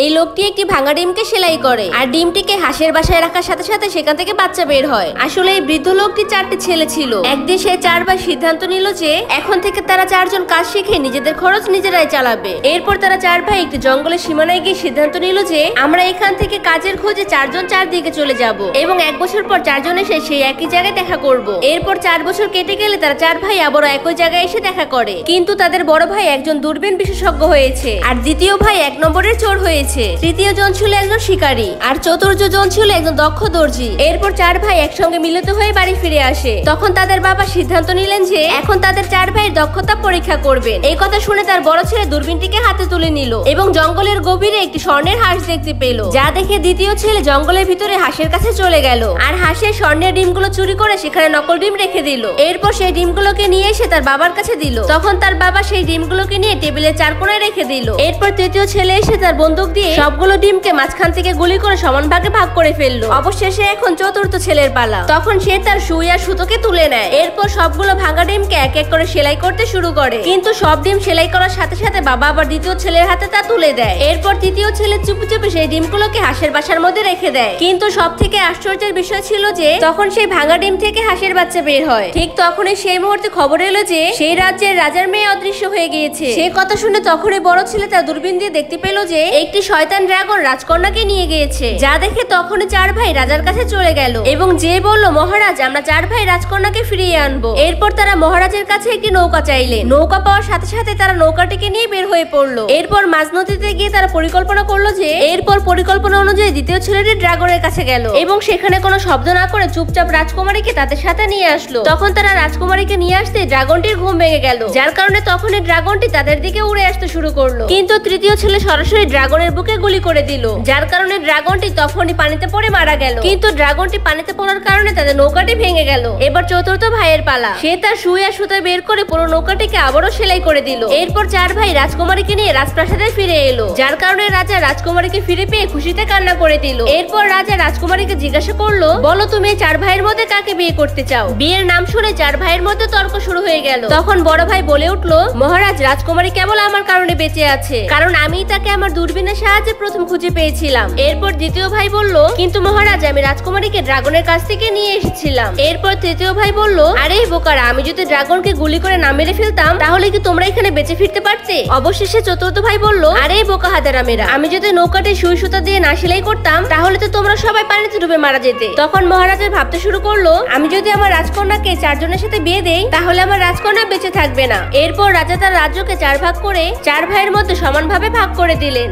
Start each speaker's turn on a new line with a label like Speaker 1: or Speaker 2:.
Speaker 1: এই লোকটি একটি ভাঙা ডিমকে সেলাই করে আর ডিমটিকে হাঁসের বাসায় রাখার সাথে সাথে সেখান থেকে বাচ্চা বের হয়। আসলে এই বৃদ্ধ লোকটি 4টি ছেলে ছিল। একদিন সে 4 ভাই সিদ্ধান্ত নিল যে এখন থেকে তারা 4 জন কাজ শিখে নিজেদের খরচ নিজেরাই চালাবে। এরপর তারা 4 ভাই একটি জঙ্গলের সীমানায় গিয়ে সিদ্ধান্ত নিল যে আমরা এখান থেকে কাজের খোঁজে 4 জন 4 দিকে চলে যাব এবং 1 বছর পর 4 জন এসে সেই একই জায়গায় দেখা করব। এরপর 4 বছর কেটে গেলে তারা 4 ভাই আবারও একই জায়গায় এসে দেখা করে, কিন্তু তাদের বড় ভাই একজন দূরবীন বিশেষজ্ঞ হয়েছে আর দ্বিতীয় ভাই 1 নম্বরের চোর হয়েছে। তৃতীয় জন ছিল একজন শিকারী আর চতুর্থ জন ছিল একজন দক্ষ দর্জি। এরপর 4 ভাই একসঙ্গে মিলিত হয়ে বাড়ি ফিরে আসে। তখন তাদের বাবা সিদ্ধান্ত নিলেন যে এখন তাদের 4 ভাইয়ের দক্ষতা পরীক্ষা করবেন। এই কথা শুনে তার বড় ছেলে দূরবীনটিকে হাতে তুলে নিল এবং জঙ্গলের গভীরে একটি স্বর্ণের হাঁস দেখতে পেল, যা দেখে দ্বিতীয় ছেলে জঙ্গলের ভিতরে হাঁসের কাছে চলে গেল আর হাঁসের স্বর্ণের ডিমগুলো চুরি করে সেখানে নকল ডিম রেখে দিল। এরপর সেই ডিমগুলোকে নিয়ে এসে তার বাবার কাছে দিল। তখন তার বাবা সেই ডিমগুলোকে নিয়ে টেবিলের 4 কোণায় রেখে দিল। এরপর তৃতীয় ছেলে এসে তার বন্দুক দিয়ে সবগুলো ডিমকে মাঝখান থেকে গুলি করে সমান ভাগে ভাগ করে ফেললো। অবশেষে এখন চতুর্থ ছেলের পালা। তখন সে তার সুই আর সুতোকে তুলে নেয়। এরপর সবগুলো ভাঙা ডিমকে এক এক করে সেলাই করতে শুরু করে, কিন্তু সব ডিম সেলাই করার সাথে সাথে বাবা আবার দ্বিতীয় ছেলের হাতে তা তুলে দেয়। এরপর তৃতীয় ছেলে চুপি চুপি সেই ডিমগুলোকে হাঁসের বাসার মধ্যে রেখে দেয়। কিন্তু সব থেকে আশ্চর্যের বিষয় ছিল যে তখন সেই ভাঙা ডিম থেকে হাঁসের বাচ্চা বের হয়। ঠিক তখনই সেই মুহূর্তে খবর এলো যে সেই রাজ্যের রাজার মেয়ে অদৃশ্য হয়ে গিয়েছে। সেই কথা শুনে তখনই বড় ছেলে তার দূরবীন দিয়ে দেখতে পেল যে একটি শয়তান ড্রাগন রাজকন্যাকে নিয়ে গিয়েছে, যা দেখে তখনই 4 ভাই রাজার কাছে চলে গেল এবং যে বলল মহারাজ আমরা 4 ভাই রাজকন্যাকে ফিরিয়ে আনবো। এরপর তারা মহারাজের কাছে একটি নৌকা চাইলেন। নৌকা পাওয়ার সাথে সাথে তারা নৌকাটিকে নিয়ে বের হয়ে পড়লো। এরপর মাঝ নদীতে গিয়ে তারা পরিকল্পনা করলো যে পরিকল্পনা অনুযায়ী দ্বিতীয় ছেলেটি ড্রাগনের কাছে গেল এবং সেখানে কোনো শব্দ না করে চুপচাপ রাজকুমারীকে তাদের সাথে নিয়ে আসলো। তখন তারা রাজকুমারীকে নিয়ে আসতে ড্রাগনটির ঘুম ভেঙে গেল, যার কারণে তখন এই ড্রাগনটি তাদের দিকে উড়ে আসতে শুরু করলো। কিন্তু তৃতীয় ছেলে সরাসরি ড্রাগনের বুকে গুলি করে দিল, যার কারণে ড্রাগনটি তখনই পানিতে পড়ে মারা গেল। কিন্তু ড্রাগনটি পানিতে পড়ার কারণে তাদের নৌকাটি ভেঙে গেল। এবার চতুর্থ ভাইয়ের পালা। সে তার সুই আর সুতা বের করে পুরো নৌকাটিকে আবারও সেলাই করে দিল। এরপর 4 ভাই রাজকুমারীকে নিয়ে রাজপ্রাসাদে ফিরে এলো, যার কারণে রাজা রাজকুমারীকে ফিরে পেয়ে খুশিতে কান্না করে দিল। এরপর রাজা রাজকুমারীকে জিজ্ঞাসা করলো, বলো তুমি 4 ভাইয়ের মধ্যে কাকে বিয়ে করতে চাও? বিয়ের নাম শুনে 4 ভাইয়ের মধ্যে তর্ক শুরু হয়ে গেল। তখন বড় ভাই বলে উঠলো, মহারাজ রাজকুমারী কেবল আমার কারণে বেঁচে আছে, কারণ আমি তাকে আমার দূরবীনের সাহায্যে প্রথম খুঁজে পেয়েছিলাম। এরপর দ্বিতীয় ভাই বলল, কিন্তু মহারাজ আমি রাজকুমারীকে ড্রাগনের কাছ থেকে নিয়ে এসেছিলাম। এরপর তৃতীয় ভাই বলল, আরে বোকারা, আমি যদি ড্রাগনকে গুলি করে না মেরে ফেলতাম তাহলে কি তোমরা এখানে বেঁচে ফিরতে পারতে? অবশেষে চতুর্থ ভাই বলল, আরে বোকা হাতেরামেরা, আমি যদি নৌকাটি সুই সুতা দিয়ে না সেলাই করতাম তাহলে তো তোমরা সবাই পানিতে ডুবে মারা যেতে। তখন মহারাজের ভাবতে শুরু করলো, আমি যদি আমার রাজকন্যাকে 4 জনের সাথে বিয়ে দেই তাহলে আমার রাজকন্যা বেঁচে থাকবে না। এরপর রাজা তার রাজ্যকে 4 ভাগ করে 4 ভাইয়ের মধ্যে সমানভাবে ভাগ করে দিলেন।